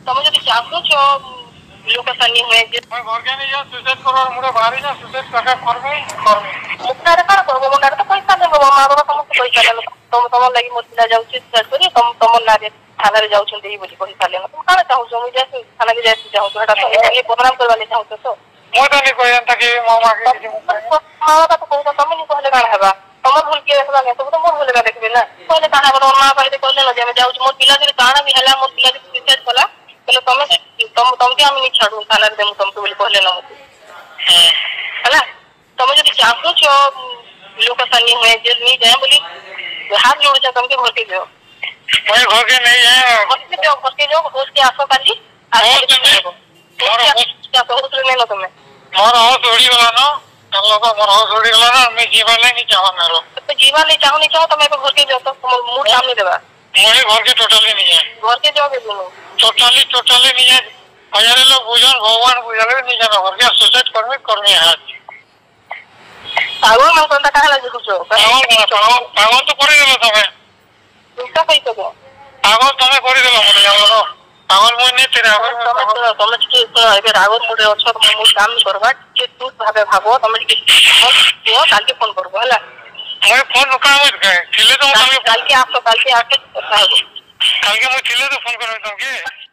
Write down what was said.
ତମେ ଯଦି ଚାହୁଁଛ ଲୋକ ସାନି ହୁଏ ଯେ मैं घर के नहीं जा सुसाइड करो मुझे बाहर जा सुसाइड काका करमी ମୁଖାରେ କଣ କରବ ମୁଖାରେ ତ ପଇସା ଦେବ ମା ବାବା ସମସ୍ତେ ପଇସା ଦେବ ତମ ଲାଗି ମୋ ପିଲା ଯାଉଛି ସୁସାଇଡ କରି ତମ ନାଁରେ ଥାନାରେ ଯାଉଛନ୍ତି ବୋଲି କହିପାରିଲେ ତମେ କାଣା ଚାହୁଁଛ ମୁଁ ଯାଇ ଥାନାରେ ଯାଇକି ଚାହୁଁଛ ସେଟା ତ ଏଇ ବଦନାମ କରିବା ଲାଗି ଚାହୁଁଛ ତ ମୁଁ ତ नहीं कह जानता कि मामा के किसी ମା ବାବା ତ କହୁଛ ତମେ ନି କହିଲେ କାଣା ହେବା ତମର ଭୁଲ କିଏ ଦେଖିବା ନାହିଁ ସବୁ ତ ମୋର ଭୁଲ ଏକା ଦେଖିବେ ନା କହିଲେ କାଣା ହେବ ମା ବାପା ଯଦି କହିଲେ ନା ଯେ ଆମେ ଯାଉଛୁ ମୋର ପିଲା ଯଦି କାଣା ବି ହେଲା ମୋର ପିଲା ଯଦି ସୁସାଇଡ କଲା ତାହେଲେ ତମକେ ଆମେ ନି ଛାଡୁ ଥାନାରେ ଦେମୁ ତମକୁ ବୋଲି କହିଲେ ନା ମତେ ହେଲା ତମେ ଯଦି ଚାହୁଁଛ ଲୋକ ସାନି ହୁଏ ଯେ ନି ଯାଏ ବୋଲି ହାତ ଯୋଡୁଛ ତମକେ ଭର୍ତି ଦିଅ मैं घर के नहीं है ଭର୍ତି ଦିଅ ହୋସ के ଆସ କାଲି ତମେ मोर हाउस उड़ी गला ना हम लोग मोर हाउस उड़ी गला ना मैं जीवन नहीं चाहा मेरो तो जीवन नहीं चाहो तमें भर्ती दियो तो मूड सामने देवा मेरे घर के टोटली नहीं है घर के जाओगे तुम टोटली नहीं है हजारे लोग बुझन भगवान बुझले नहीं जाना घर के सुसाइड कर्मी है पागल मन कोनता काहे लागी कुछो पागल तो कर देलो तमे तुमका कहि सको पागल तमे कर देलो मने जानो पागल मुई नहीं तेरे तमे कि एबे रागत मुडे अछ तुम मूड काम करबा कि तू भाबे भाबो तमे कि यो काल के फोन करबो हला मैं फोन का मत कहे थिले तो काल के आके କଥା हेबो काल के मुई थिले तो फोन करबे तुमके